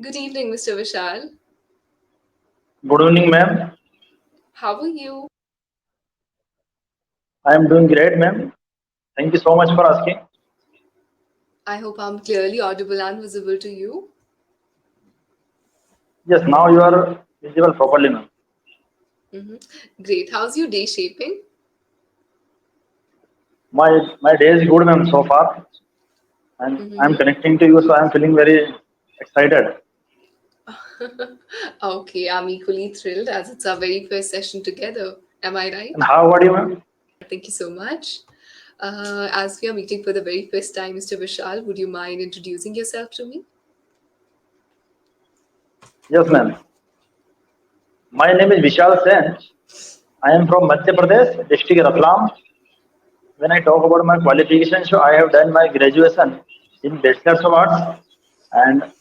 Good evening, Mr. Vishal. Good evening, ma'am. How are you? I am doing great, ma'am. Thank you so much for asking. I hope I'm clearly audible and visible to you. Yes, now you are visible properly, ma'am. hmm Great. How's your day shaping? My day is good, ma'am, so far, and I am hmm connecting to you, so I am feeling very excited. Okay, I'm equally thrilled as it's our very first session together. Am I And right? how about you, ma'am? Thank you so much. As we are meeting for the very first time, Mr. Vishal, would you mind introducing yourself to me? Yes, ma'am. My name is Vishal Sen. I am from Madhya Pradesh, district Ratlam. When I talk about my qualification, so I have done my graduation in Bachelor's of Arts, and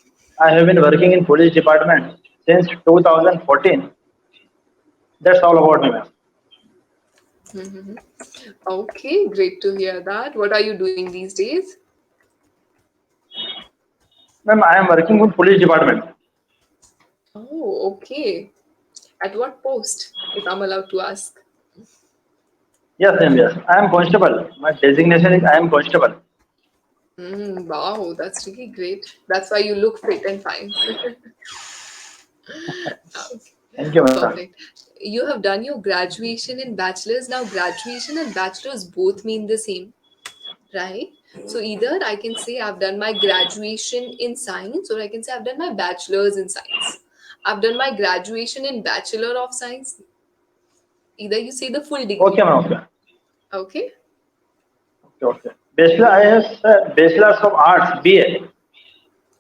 I have been working in police department since 2014. That's all about me, ma'am. hmm Okay, great to hear that. What are you doing these days? Ma'am, I am working with police department. Oh, okay. At what post, if I'm allowed to ask? Yes, ma'am, yes. I am constable. My designation is I am constable. Wow, that's really great. That's why you look fit and fine. Okay, Thank you, ma'am. perfect. You have done your graduation in bachelor's. Now, graduation and bachelor's both mean the same, right? So, either I can say I've done my graduation in science, or I can say I've done my bachelor's in science. I've done my graduation in Bachelor of Science. Either you say the full Okay, degree. ma'am. Okay. Okay. Okay, okay. Bachelor, I have bachelor's of arts, BA.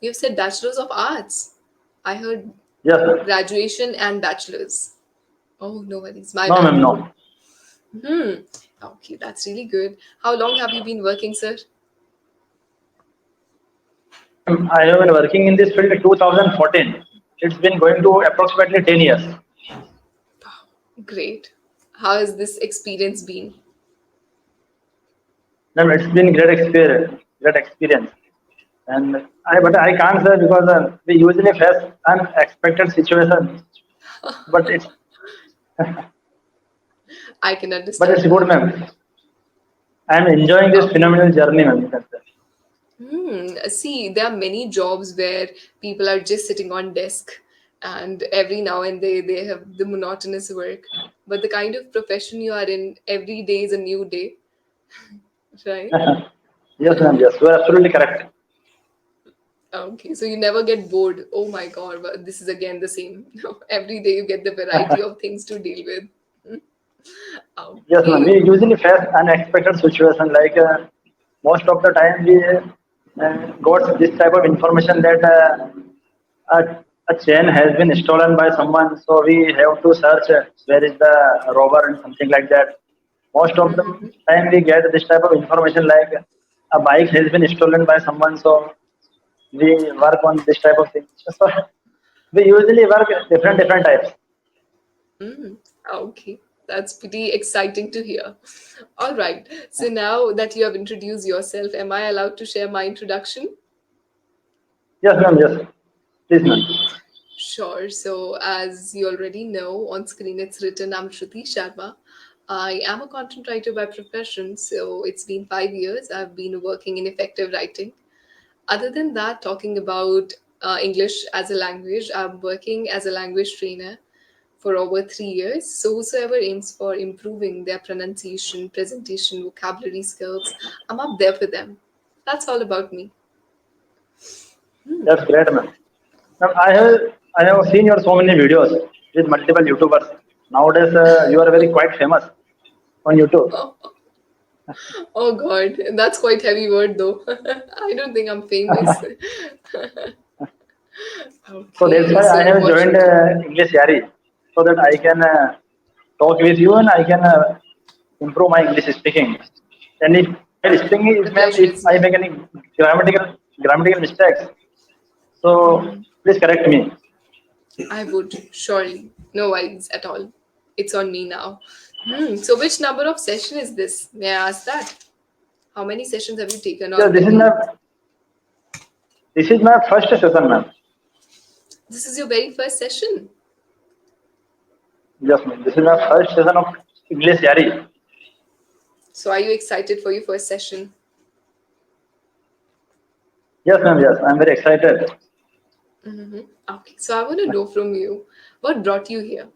You've said Bachelor's of Arts. I heard Yes, sir. graduation and bachelor's. Oh, no worries. My No, bad. ma'am, no. Hmm. Okay, that's really good. How long have you been working, sir? Ma'am, I have been working in this field 2014. It's been going to approximately 10 years. Great. How has this experience been? Ma'am, it's been great experience. Great experience. And but I can't say because we usually face unexpected situations. But it's I can but it's understand good, that. ma'am. I am enjoying this Okay. phenomenal journey, ma'am. You can say. See, there are many jobs where people are just sitting on desk and every now and they have the monotonous work. But the kind of profession you are in, every day is a new day, right? Yes, ma'am. Yes, you are absolutely correct. Okay, so you never get bored. Oh my God, but this is again the same. Every day you get the variety of things to deal with. Yes, ma'am. We Okay. usually face unexpected situation. Like most of the time, we got this type of information that a chain has been stolen by someone. So we have to search where is the robber and something like that. Most of the hmm time, we get this type of information like a bike has been stolen by someone. So we work on this type of thing. So we usually work different types. Okay, that's pretty exciting to hear. All right, so now that you have introduced yourself, am I allowed to share my introduction? Yes, ma'am. Yes, please, ma'am. Sure. So, as you already know, on screen it's written, I'm Shruti Sharma. I am a content writer by profession, so it's been 5 years. I've been working in effective writing. Other than that, talking about English as a language, I'm working as a language trainer for over 3 years. So, whosoever aims for improving their pronunciation, presentation, vocabulary skills, I'm up there for them. That's all about me. That's great, ma'am. Ma'am, I have seen your so many videos with multiple YouTubers. Nowadays, you are very quite famous on YouTube. Oh God, that's quite heavy word though. I don't think I'm famous. So that's Okay, why I so have what joined should Englishysari so that I can talk with you and I can improve my English speaking. And if while speaking, the ma'am, pleasure if is I mine. make any grammatical mistakes, so please correct me. I would surely. No worries at all. It's on me now. So which number of session is this? May I ask that? How many sessions have you taken Yeah, already? this is my first session, ma'am. This is your very first session. Yes, ma'am. This is my first session of Englishyari. So, are you excited for your first session? Yes, ma'am. Yes, I'm very excited. Okay, so I want to know from you what brought you here?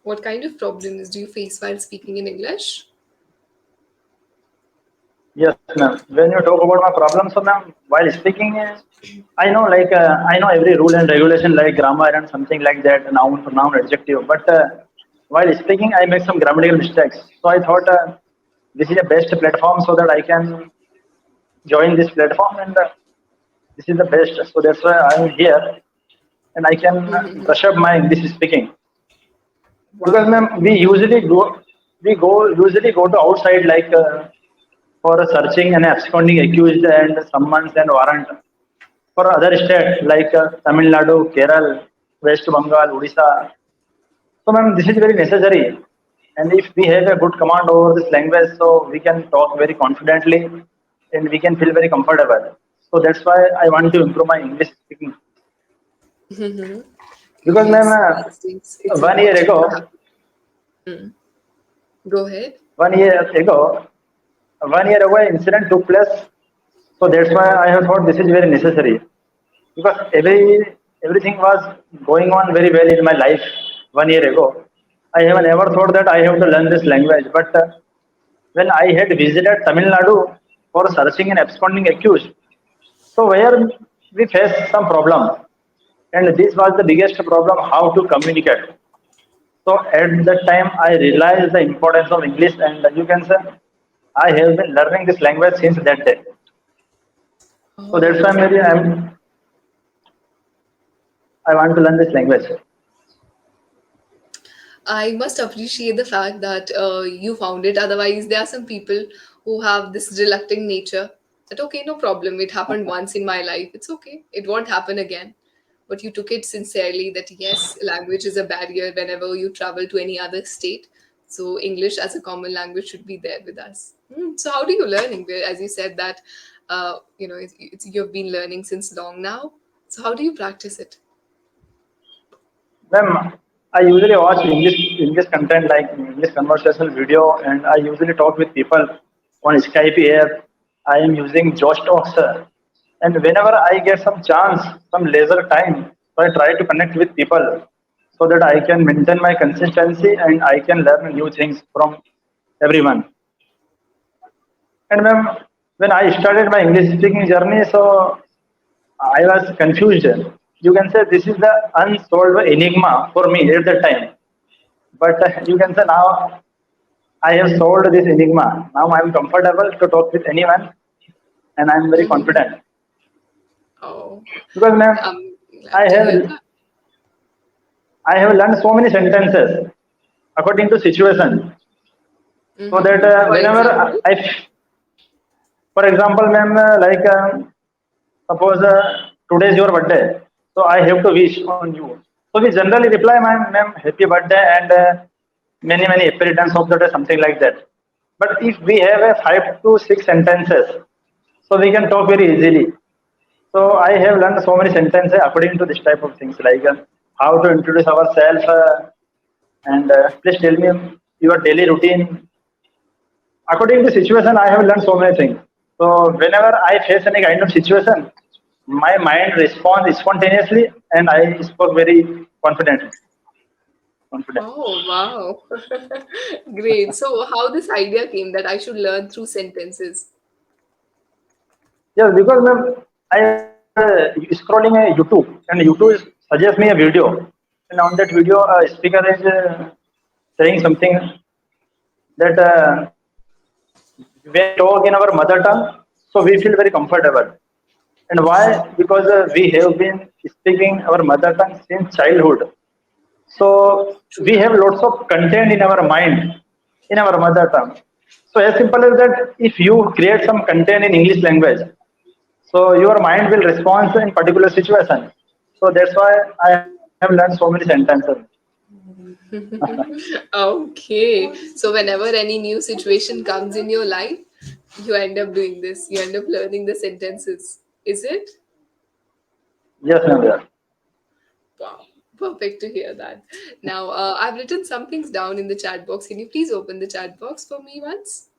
What kind of problems do you face while speaking in English? Yes, ma'am. When you talk about my problem, so ma'am, while speaking, I know every rule and regulation like grammar and something like that, noun, pronoun, adjective. But while speaking, I make some grammatical mistakes. So I thought this is the best platform so that I can join this platform, and this is the best. So that's why I'm here, and I can brush up my English speaking. Because ma'am, Wow. we go usually go to outside like for searching and absconding accused and summons and warrant for other states like Tamil Nadu, Kerala, West Bengal, Odisha. So ma'am, this is very necessary. And if we have a good command over this language, so we can talk very confidently and we can feel very comfortable. So that's why I want to improve my English speaking. Because ma'am, Yes, it's 1 year important to have. ago, Go ahead. 1 year ago, 1 year ago, an incident took place. So that's why I have thought this is very necessary because everything was going on very well in my life 1 year ago. I have never thought that I have to learn this language, but when I had visited Tamil Nadu for searching and absconding accused, so where we faced some problem, and this was the biggest problem: how to communicate. So at that time, I realized the importance of English, and you can say I have been learning this language since that day. So that's why Oh, maybe I want to learn this language. I must appreciate the fact that you found it. Otherwise, there are some people who have this reluctant nature that, okay, no problem. It happened once in my life. It's okay. It won't happen again. But you took it sincerely that, yes, language is a barrier whenever you travel to any other state. So, English as a common language should be there with us. So, how do you learn English? As you said that, you've been learning since long now. So, how do you practice it? Ma'am, I usually watch English content like English conversational video, and I usually talk with people on Skype here. I am using Josh Talks, and whenever I get some chance, some leisure time, so I try to connect with people so that I can maintain my consistency and I can learn new things from everyone. And ma'am, when I started my English speaking journey, so I was confused. You can say this is the unsolved enigma for me at that time. But you can say now I have solved this enigma. Now I am comfortable to talk with anyone and I am very confident. Oh, Because ma'am, I'm I glad to hear have that. I have learned so many sentences according to situation. So that For whenever example. for example, ma'am, suppose today is your birthday, so I have to wish on you. So we generally reply, ma'am, happy birthday and many happy returns of the day, something like that. But if we have a 5 to 6 sentences, so we can talk very easily. So I have learned so many sentences according to this type of things, like how to introduce ourselves, and please tell me your daily routine. According to situation, I have learned so many things. So whenever I face any kind of situation, my mind responds spontaneously and I spoke very confidently. Confident. Oh, wow. Great. So, how this idea came that I should learn through sentences? Yes, because ma'am, I was scrolling a YouTube and YouTube suggests me a video, and on that video a speaker is saying something that when we talk in our mother tongue, so we feel very comfortable. And why? Because we have been speaking our mother tongue since childhood. So we True. have lots of content in our mind in our mother tongue. So as simple as that, if you create some content in English language, so your mind will respond in particular situation. So that's why I have learned so many sentences. Okay. So, whenever any new situation comes in your life, you end up doing this. You end up learning the sentences. Is it? Yes, ma'am. Yes. Wow, perfect to hear that. Now, I've written some things down in the chat box. Can you please open the chat box for me once?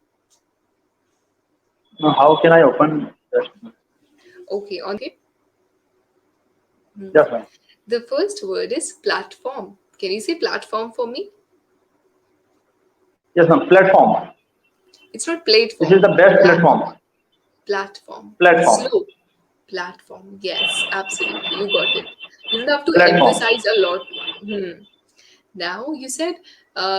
Now, how can I open? Just, Okay, on yes, ma'am. the first word is platform. Can you say platform for me? Yes, ma'am. Platform. It's not This is platform. the best Platform. platform. Platform. Platform. Slow. Platform. Yes, absolutely. You got it. You don't have to Platform. emphasize a lot. Now, you said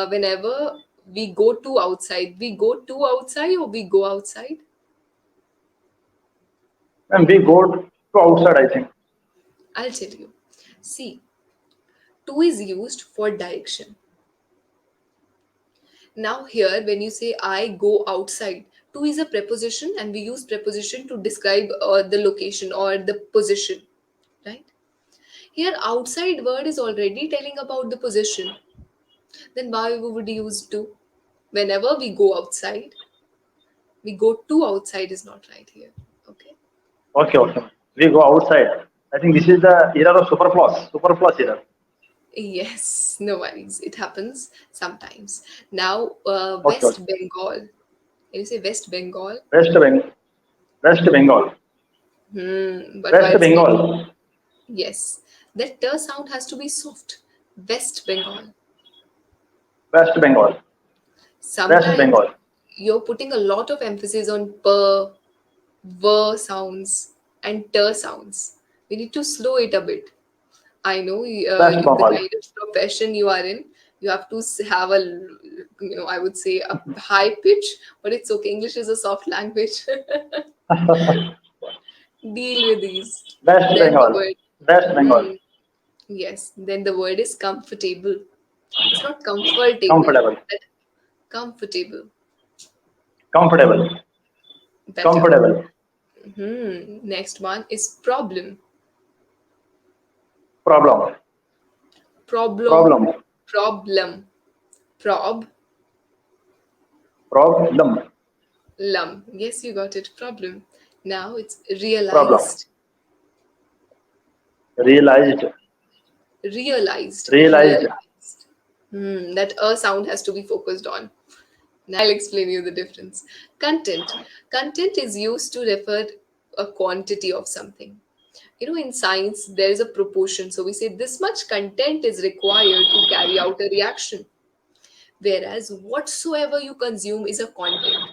whenever we go to outside, we go to outside or we go outside? And we go to outside, I think. I'll tell you. See, to is used for direction. Now, here, when you say I go outside, to is a preposition and we use preposition to describe the location or the position, right? Here, outside word is already telling about the position. Then why we would use to? Whenever we go outside, we go to outside is not right here. Okay. Okay, okay. We go outside. I think this is the era of superfluous. Superfluous era. Yes, no worries. It happens sometimes. Now, Okay, okay. West Bengal. Can you say West Bengal? West Bengal. West Bengal. But West while speaking, Bengal. yes, that t sound has to be soft. West Bengal. West Bengal. West Sometimes Bengal. you're putting a lot of emphasis on p, v sounds and t sounds. We need to slow it a bit. I know West the Bengal. kind of profession you are in, you have to have a, I would say a high pitch, but it's okay. English is a soft language. Deal with these. West Then the Bengal. word, West Bengal. hmm, yes. Then the word is comfortable. It's not comfortable, Comfortable. but comfortable. Comfortable. Better. Comfortable. Next one is problem. Problem. Problem. Problem. Problem. Prob. Problem. Lum. Yes, you got it. Problem. Now it's Problem. realized. Realized. Realized. Realized. Realized. That a sound has to be focused on. Now I'll explain you the difference. Content. Content is used to refer a quantity of something. You know, in science, there is a proportion. So we say this much content is required to carry out a reaction. Whereas whatsoever you consume is a content.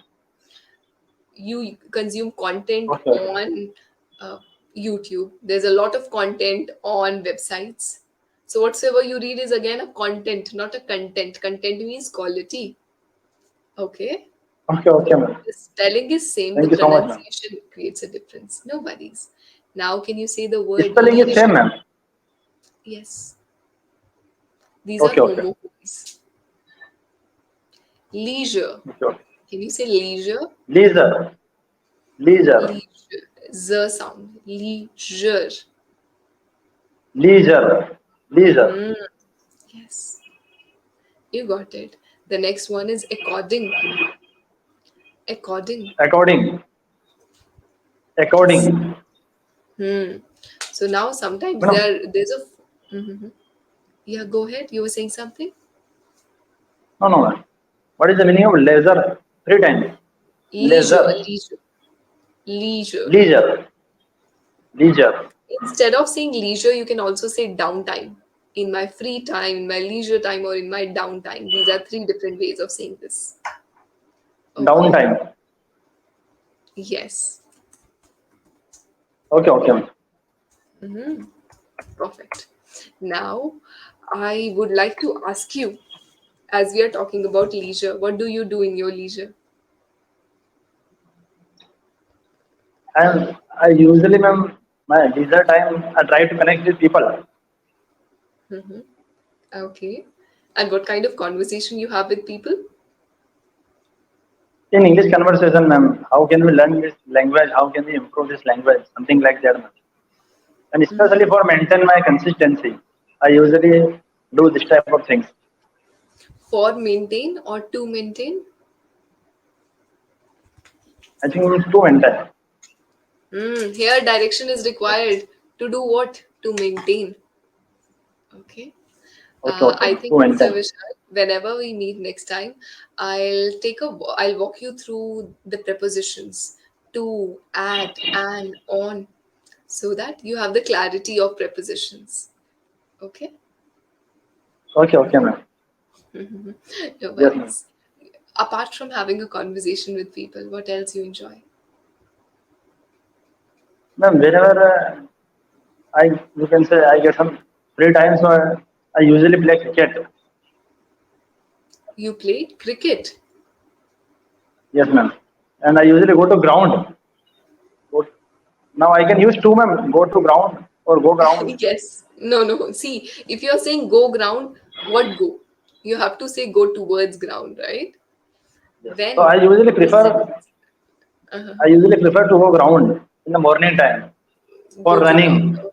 You consume content Okay, okay. on uh, YouTube. There's a lot of content on websites. So whatsoever you read is again a content, not a content. Content means quality. Okay. Okay, okay, ma'am. The spelling is same, the Thank you so much, ma'am. pronunciation creates a difference. No worries. Now can you say the word Spelling is same, leisure? ma'am. Yes. These are Okay, okay. homophones. Leisure. Okay, okay. Can you say leisure? Leisure. Leisure. Leisure. Z sound. Leisure. Leisure. Leisure. Hmm. Yes. You got it. The next one is according. According. According. Yes. According. So now sometimes Madam, there's a. Mhm. Yeah, go ahead. You were saying something? no, no, ma'am. What is the meaning of leisure? Three times. Leisure. Leisure. Leisure. Leisure. Leisure. Leisure. Instead of saying leisure, you can also say downtime. In my free time, in my leisure time, or in my downtime. These are three different ways of saying this. Okay? Downtime. Yes. Okay, okay, ma'am. Perfect. Now, I would like to ask you, as we are talking about leisure, what do you do in your leisure? And I usually, ma'am, my leisure time, I try to connect with people. Okay. And what kind of conversation you have with people? In English conversation, ma'am, how can we learn this language? How can we improve this language? Something like that, ma'am. And especially for maintain my consistency, I usually do this type of things. For maintain or to maintain? I think it's to maintain. Here, direction is required. To do what? To maintain. Okay. Okay, okay. I Too think, many Mr. times. Vishal, whenever we meet next time, I'll walk you through the prepositions to, at, and, on, so that you have the clarity of prepositions. Okay? Okay, okay, ma'am. No Yes, ma'am. worries. Apart from having a conversation with people, what else you enjoy? Ma'am, whenever you can say I get some free time, so I usually play cricket. You play cricket. Yes, ma'am. And I usually go to ground. Go, now I can use two, ma'am. Go to ground or go ground. Yes. No, no. See, if you're saying go ground, what go? You have to say go towards ground, right? Yes. So When the sentence, I usually prefer to go ground in the morning time for go to ground. running. Okay.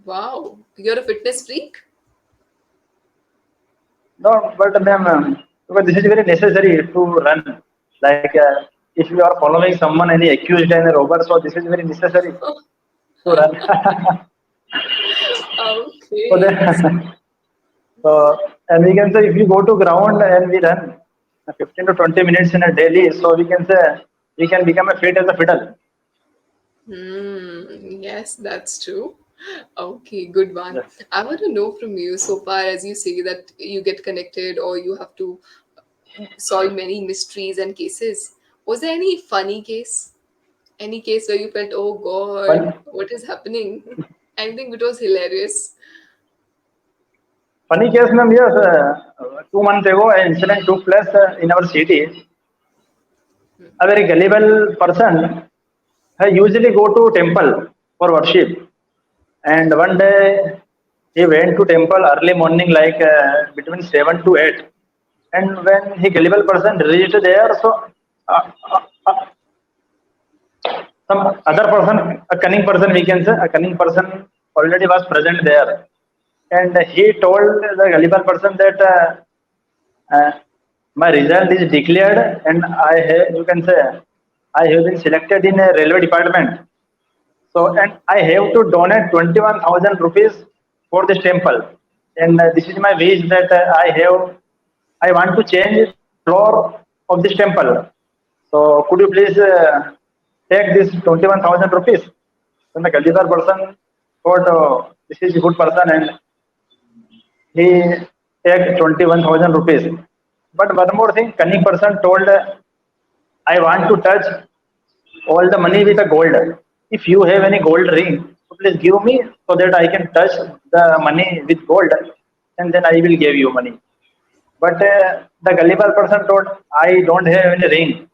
Wow, you're a fitness freak? No, but ma'am, because this is very necessary to run. Like if you are following someone any accused and a robber, so this is very necessary to run. So Okay. then, so and we can say if you go to ground and we run 15 to 20 minutes in a daily, so we can say we can become a fit as a fiddle. Yes, that's true. Okay, good one. Yes. I want to know from you, so far as you say that you get connected or you have to solve many mysteries and cases. Was there any funny case? Any case where you felt, oh God, Fun, what is happening? Anything which was hilarious? funny case, ma'am. Yes, 2 months ago, an incident took place in our city. A very gullible person usually go to temple for worship. And one day he went to temple early morning, like between 7 to 8. And when he gullible person reached there, so uh, uh, uh, some other person, a cunning person, we can say, a cunning person already was present there. And he told the gullible person that my result is declared, and you can say, I have been selected in a railway department. So, and I have to donate 21,000 rupees for this temple. And this is my wish that I want to change the floor of this temple. So, could you please take this 21,000 rupees? Then the Gulliver person thought, this is a good person, and he take 21,000 rupees. But one more thing, cunning person told, I want to touch all the money with a gold. If you have any gold ring, so please give me so that I can touch the money with gold, and then I will give you money. But the gullible person told, I don't have any ring,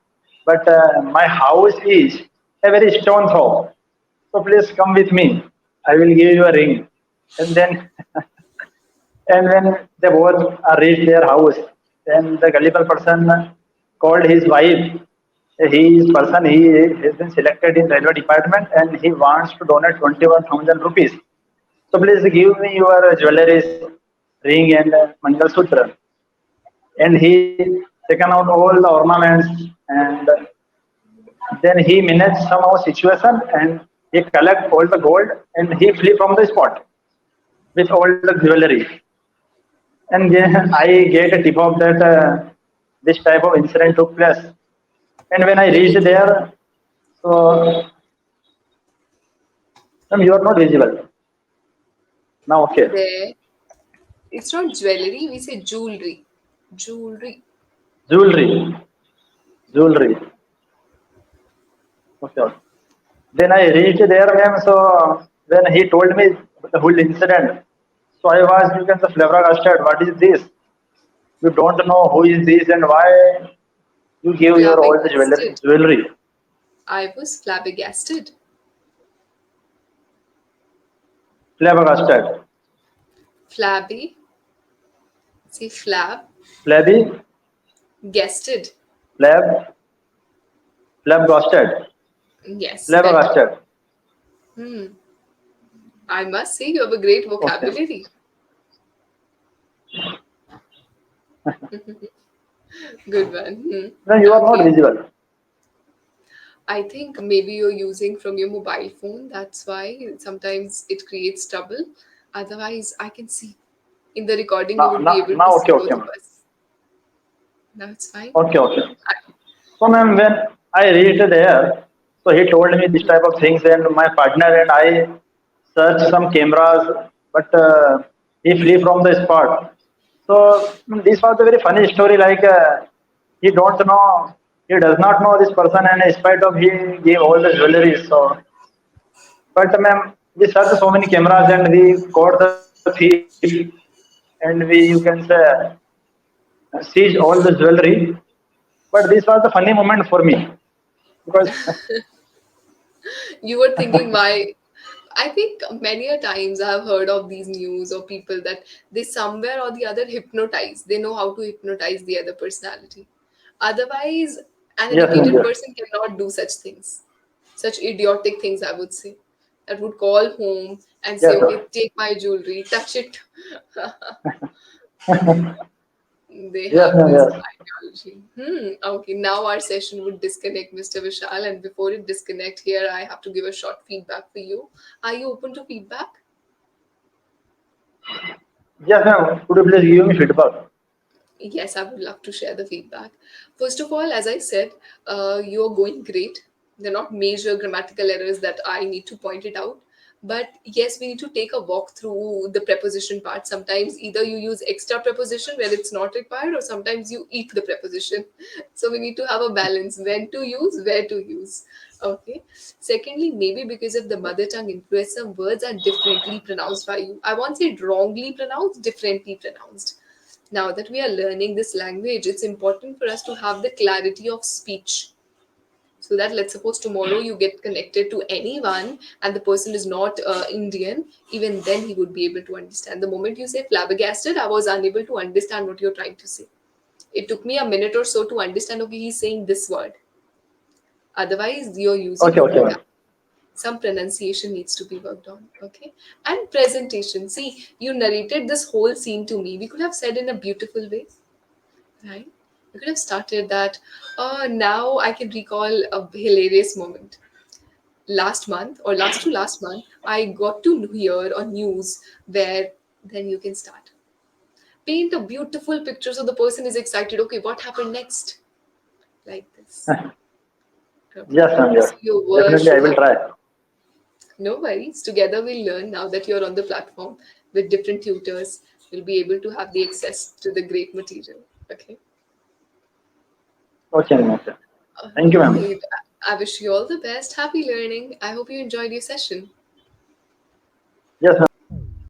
but my house is a very stone throw. So please come with me. I will give you a ring. And then, and when they both reached their house, then the gullible person called his wife. He is person, he has been selected in railway department and he wants to donate 21,000 rupees. So please give me your jewelries, ring and Mangal Sutra. And he taken out all the ornaments and then he managed somehow situation and he collect all the gold and he flee from the spot with all the jewelry. And then I get a tip of that this type of incident took place. And when I reached there, so ma'am, you are not visible. Now, okay. There, it's not jewelry, we say jewelry. Jewelry. Jewelry. Jewelry. Okay. Okay. Then I reached there, ma'am. So when he told me the whole incident, so I was, you can say, flabbergasted. What is this? You don't know who is this and why you give your all the jewelry. Flabbergasted. Jewelry. I was flabbergasted. Flabbergasted. Flabby. See, flab. Flabby. Guested. Flab. Flabbergasted. Yes, better. Flabbergasted. Hmm. I must say you have a great Okay. vocabulary. Good one. No, you are not Okay. visible. I think maybe you're using from your mobile phone. That's why sometimes it creates trouble. Otherwise, I can see in the recording you Now, would be able to now, see okay, both okay, of ma'am. us. Now it's fine. Okay, okay. So, ma'am, when I reached there, so he told me this type of things, and my partner and I searched some cameras, but he flee from the spot. So, this was a very funny story. Like he don't know, he does not know this person, and in spite of he gave all the jewelry. So, but ma'am, we searched so many cameras, and we caught the thief, and we, you can say, seized all the jewelry. But this was the funny moment for me because You were thinking why. I think many a times I have heard of these news or people that they somewhere or the other hypnotize. They know how to hypnotize the other personality. Otherwise, an yes, ma'am, educated yes. person cannot do such things, such idiotic things, I would say. That would call home and say, Yes, okay, sir. take my jewelry, touch it. They Yes, have ma'am, this yes. ideology. Okay, now our session would disconnect, Mr. Vishal. And before it disconnect here, I have to give a short feedback for you. Are you open to feedback? Yes, ma'am. Could you please give me feedback? Yes, I would love to share the feedback. First of all, as I said, you're going great. They're not major grammatical errors that I need to point it out. But yes, we need to take a walk through the preposition part. Sometimes either you use extra preposition where it's not required, or sometimes you eat the preposition. So we need to have a balance when to use, where to use. Okay. Secondly, maybe because of the mother tongue influence, some words are differently pronounced by you. I won't say wrongly pronounced, differently pronounced. Now that we are learning this language, it's important for us to have the clarity of speech. So that, let's suppose tomorrow you get connected to anyone and the person is not Indian, even then he would be able to understand. The moment you say flabbergasted, I was unable to understand what you're trying to say. It took me a minute or so to understand, okay, he's saying this word. Otherwise, you're using Okay, good okay, ma'am. vocabulary. Some pronunciation needs to be worked on. Okay. And presentation. See, you narrated this whole scene to me. We could have said in a beautiful way, right? We could have started that. Now I can recall a hilarious moment. Last month or last to last month, I got to hear on news where then you can start. Paint a beautiful picture so the person is excited. Okay, what happened next? Like this. Okay. Yes, ma'am, yes. So your words Definitely, I should will have. try. No worries. Together we'll learn now that you're on the platform with different tutors. You'll be able to have the access to the great material. Okay. Okay, ma'am. Okay. All Thank you, ma'am. right. I wish you all the best. Happy learning. I hope you enjoyed your session. Yes, ma'am.